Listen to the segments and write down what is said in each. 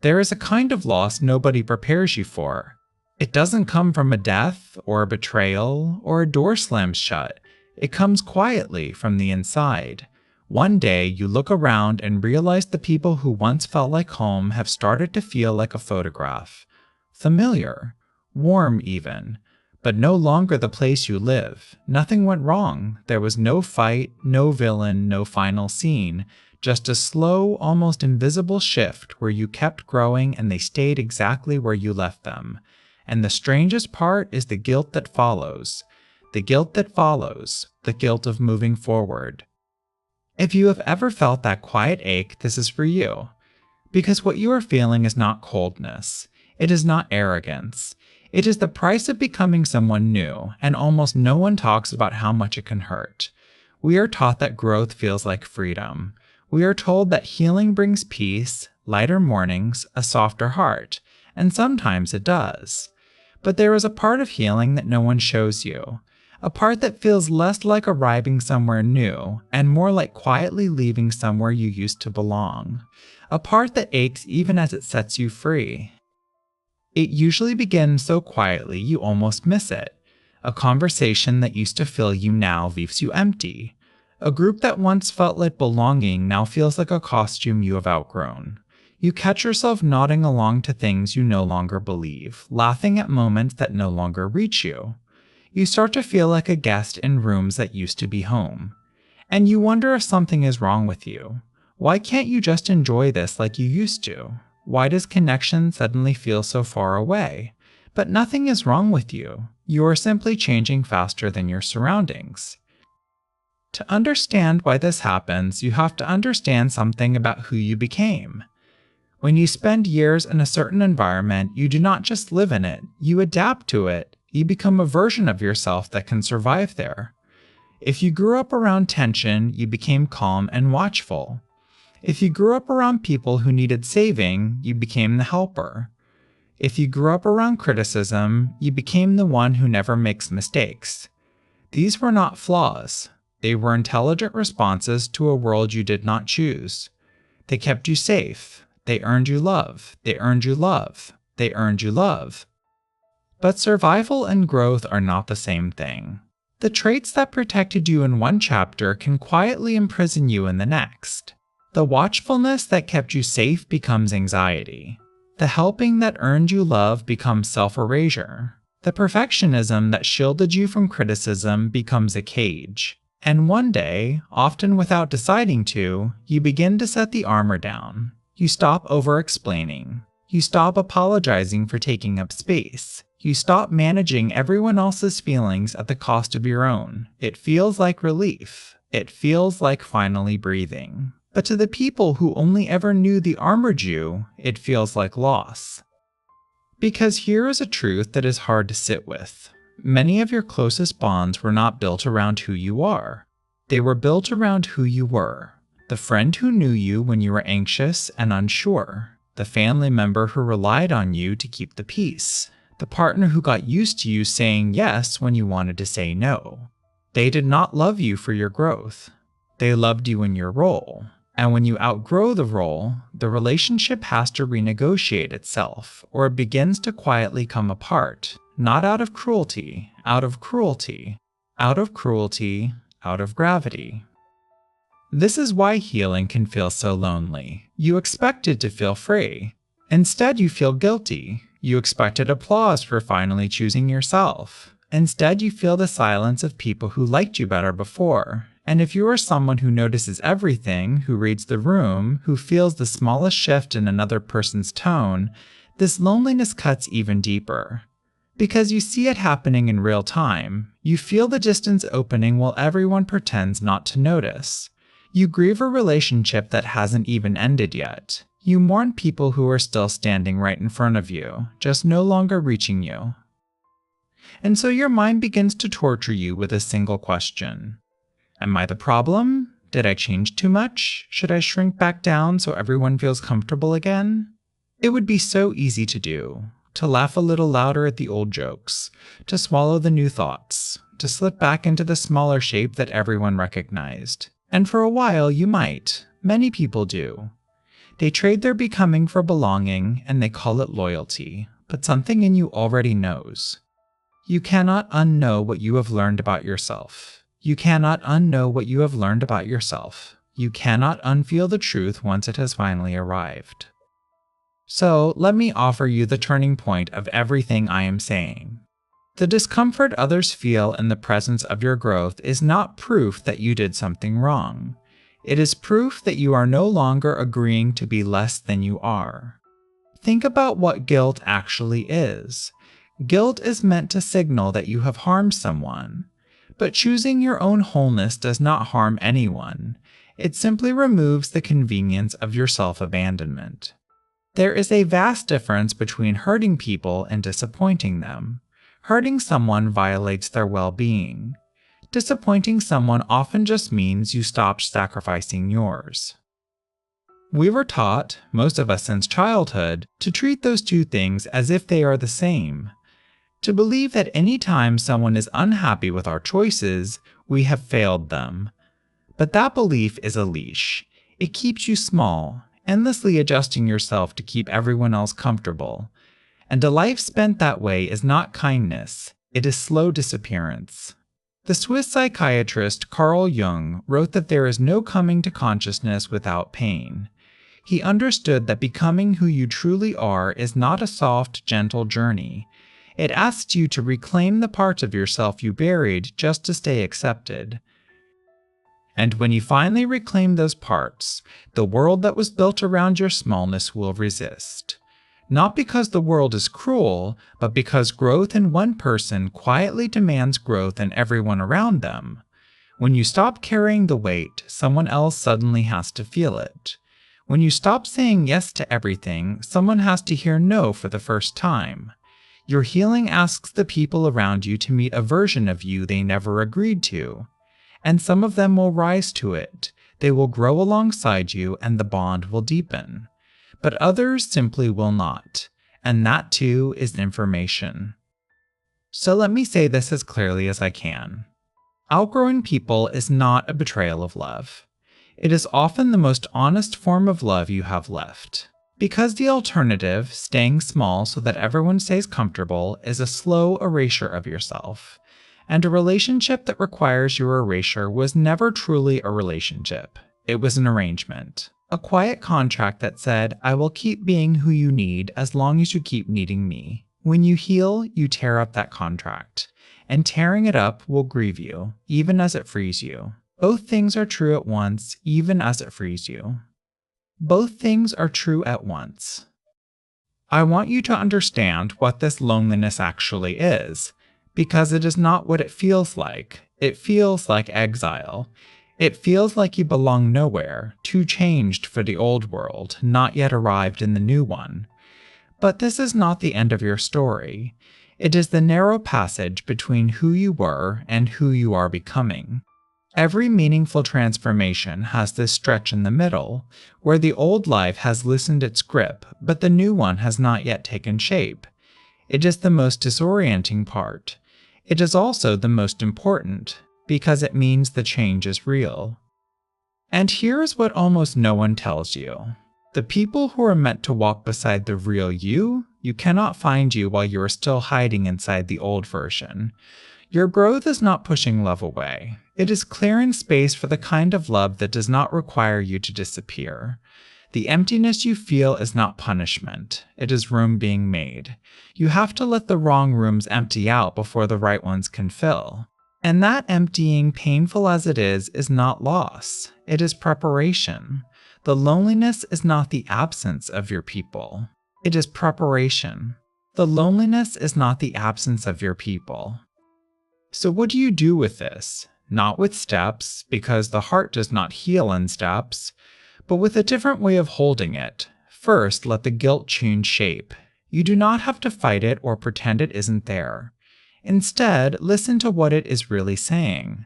There is a kind of loss nobody prepares you for. It doesn't come from a death or a betrayal or a door slams shut. It comes quietly from the inside. One day you look around and realize the people who once felt like home have started to feel like a photograph. Familiar, warm even, but no longer the place you live. Nothing went wrong. There was no fight, no villain, no final scene. Just a slow, almost invisible shift where you kept growing and they stayed exactly where you left them. And the strangest part is the guilt that follows. The guilt that follows. The guilt of moving forward. If you have ever felt that quiet ache, this is for you. Because what you are feeling is not coldness. It is not arrogance. It is the price of becoming someone new, and almost no one talks about how much it can hurt. We are taught that growth feels like freedom. We are told that healing brings peace, lighter mornings, a softer heart, and sometimes it does. But there is a part of healing that no one shows you, a part that feels less like arriving somewhere new and more like quietly leaving somewhere you used to belong, a part that aches even as it sets you free. It usually begins so quietly you almost miss it. A conversation that used to fill you now leaves you empty. A group that once felt like belonging now feels like a costume you have outgrown. You catch yourself nodding along to things you no longer believe, laughing at moments that no longer reach you. You start to feel like a guest in rooms that used to be home. And you wonder if something is wrong with you. Why can't you just enjoy this like you used to? Why does connection suddenly feel so far away? But nothing is wrong with you. You are simply changing faster than your surroundings. To understand why this happens, you have to understand something about who you became. When you spend years in a certain environment, you do not just live in it, you adapt to it. You become a version of yourself that can survive there. If you grew up around tension, you became calm and watchful. If you grew up around people who needed saving, you became the helper. If you grew up around criticism, you became the one who never makes mistakes. These were not flaws. They were intelligent responses to a world you did not choose. They kept you safe. They earned you love. They earned you love. They earned you love. But survival and growth are not the same thing. The traits that protected you in one chapter can quietly imprison you in the next. The watchfulness that kept you safe becomes anxiety. The helping that earned you love becomes self-erasure. The perfectionism that shielded you from criticism becomes a cage. And one day, often without deciding to, you begin to set the armor down. You stop over-explaining. You stop apologizing for taking up space. You stop managing everyone else's feelings at the cost of your own. It feels like relief. It feels like finally breathing. But to the people who only ever knew the armored you, it feels like loss. Because here is a truth that is hard to sit with. Many of your closest bonds were not built around who you are. They were built around who you were. The friend who knew you when you were anxious and unsure. The family member who relied on you to keep the peace. The partner who got used to you saying yes when you wanted to say no. They did not love you for your growth. They loved you in your role. And when you outgrow the role, the relationship has to renegotiate itself, or it begins to quietly come apart, not out of cruelty, out of cruelty, out of cruelty, out of gravity. This is why healing can feel so lonely. You expected to feel free. Instead, you feel guilty. You expected applause for finally choosing yourself. Instead, you feel the silence of people who liked you better before. And if you are someone who notices everything, who reads the room, who feels the smallest shift in another person's tone, this loneliness cuts even deeper. Because you see it happening in real time, you feel the distance opening while everyone pretends not to notice. You grieve a relationship that hasn't even ended yet. You mourn people who are still standing right in front of you, just no longer reaching you. And so your mind begins to torture you with a single question. Am I the problem? Did I change too much? Should I shrink back down so everyone feels comfortable again? It would be so easy to do. To laugh a little louder at the old jokes. To swallow the new thoughts. To slip back into the smaller shape that everyone recognized. And for a while you might. Many people do. They trade their becoming for belonging, and they call it loyalty, but something in you already knows. You cannot unknow what you have learned about yourself. You cannot unknow what you have learned about yourself. You cannot unfeel the truth once it has finally arrived. So, let me offer you the turning point of everything I am saying. The discomfort others feel in the presence of your growth is not proof that you did something wrong. It is proof that you are no longer agreeing to be less than you are. Think about what guilt actually is. Guilt is meant to signal that you have harmed someone. But choosing your own wholeness does not harm anyone. It simply removes the convenience of your self-abandonment. There is a vast difference between hurting people and disappointing them. Hurting someone violates their well-being. Disappointing someone often just means you stopped sacrificing yours. We were taught, most of us since childhood, to treat those two things as if they are the same. To believe that any time someone is unhappy with our choices, we have failed them. But that belief is a leash. It keeps you small, endlessly adjusting yourself to keep everyone else comfortable. And a life spent that way is not kindness, it is slow disappearance. The Swiss psychiatrist Carl Jung wrote that there is no coming to consciousness without pain. He understood that becoming who you truly are is not a soft, gentle journey. It asks you to reclaim the parts of yourself you buried just to stay accepted. And when you finally reclaim those parts, the world that was built around your smallness will resist. Not because the world is cruel, but because growth in one person quietly demands growth in everyone around them. When you stop carrying the weight, someone else suddenly has to feel it. When you stop saying yes to everything, someone has to hear no for the first time. Your healing asks the people around you to meet a version of you they never agreed to. And some of them will rise to it. They will grow alongside you and the bond will deepen. But others simply will not. And that too is information. So let me say this as clearly as I can. Outgrowing people is not a betrayal of love. It is often the most honest form of love you have left. Because the alternative, staying small so that everyone stays comfortable, is a slow erasure of yourself. And a relationship that requires your erasure was never truly a relationship. It was an arrangement. A quiet contract that said, I will keep being who you need as long as you keep needing me. When you heal, you tear up that contract. And tearing it up will grieve you, even as it frees you. Both things are true at once, even as it frees you. Both things are true at once. I want you to understand what this loneliness actually is, because it is not what it feels like. It feels like exile. It feels like you belong nowhere, too changed for the old world, not yet arrived in the new one. But this is not the end of your story. It is the narrow passage between who you were and who you are becoming. Every meaningful transformation has this stretch in the middle, where the old life has loosened its grip, but the new one has not yet taken shape. It is the most disorienting part. It is also the most important, because it means the change is real. And here is what almost no one tells you. The people who are meant to walk beside the real you cannot find you while you are still hiding inside the old version. Your growth is not pushing love away. It is clearing space for the kind of love that does not require you to disappear. The emptiness you feel is not punishment. It is room being made. You have to let the wrong rooms empty out before the right ones can fill. And that emptying, painful as it is not loss. It is preparation. The loneliness is not the absence of your people. It is preparation. The loneliness is not the absence of your people. So what do you do with this? Not with steps, because the heart does not heal in steps, but with a different way of holding it. First, let the guilt change shape. You do not have to fight it or pretend it isn't there. Instead, listen to what it is really saying.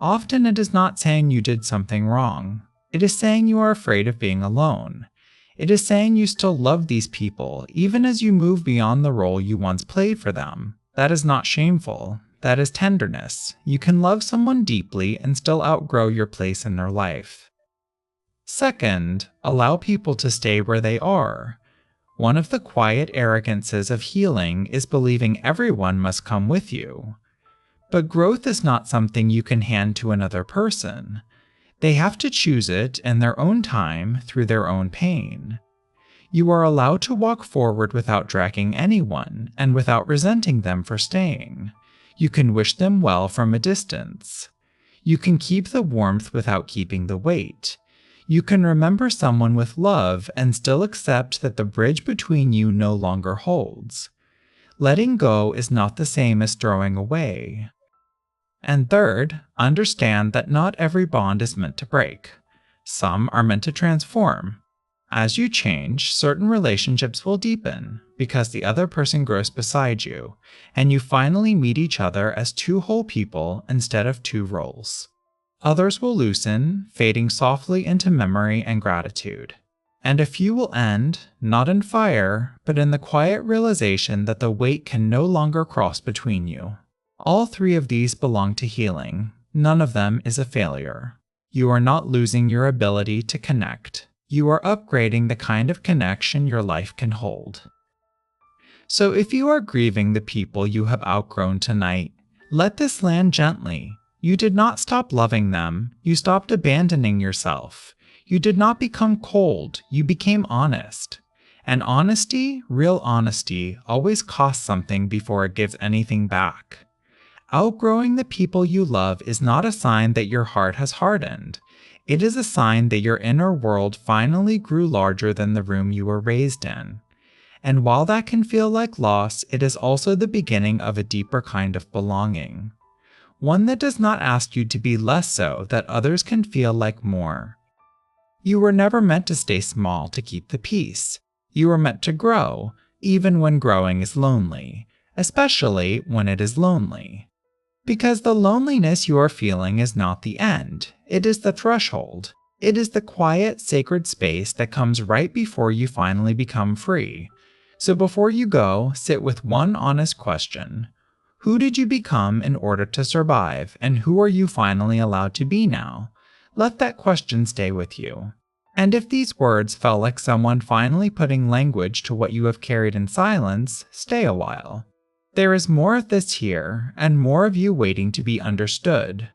Often it is not saying you did something wrong. It is saying you are afraid of being alone. It is saying you still love these people, even as you move beyond the role you once played for them. That is not shameful. That is tenderness. You can love someone deeply and still outgrow your place in their life. Second, allow people to stay where they are. One of the quiet arrogances of healing is believing everyone must come with you. But growth is not something you can hand to another person. They have to choose it in their own time through their own pain. You are allowed to walk forward without dragging anyone and without resenting them for staying. You can wish them well from a distance. You can keep the warmth without keeping the weight. You can remember someone with love and still accept that the bridge between you no longer holds. Letting go is not the same as throwing away. And third, understand that not every bond is meant to break. Some are meant to transform. As you change, certain relationships will deepen because the other person grows beside you, and you finally meet each other as two whole people instead of two roles. Others will loosen, fading softly into memory and gratitude. And a few will end, not in fire, but in the quiet realization that the weight can no longer cross between you. All three of these belong to healing. None of them is a failure. You are not losing your ability to connect. You are upgrading the kind of connection your life can hold. So if you are grieving the people you have outgrown tonight, let this land gently. You did not stop loving them. You stopped abandoning yourself. You did not become cold. You became honest. And honesty, real honesty, always costs something before it gives anything back. Outgrowing the people you love is not a sign that your heart has hardened. It is a sign that your inner world finally grew larger than the room you were raised in. And while that can feel like loss, it is also the beginning of a deeper kind of belonging. One that does not ask you to be less so that others can feel like more. You were never meant to stay small to keep the peace. You were meant to grow, even when growing is lonely, especially when it is lonely. Because the loneliness you are feeling is not the end. It is the threshold. It is the quiet, sacred space that comes right before you finally become free. So before you go, sit with one honest question. Who did you become in order to survive, and who are you finally allowed to be now? Let that question stay with you. And if these words felt like someone finally putting language to what you have carried in silence, stay a while. There is more of this here, and more of you waiting to be understood.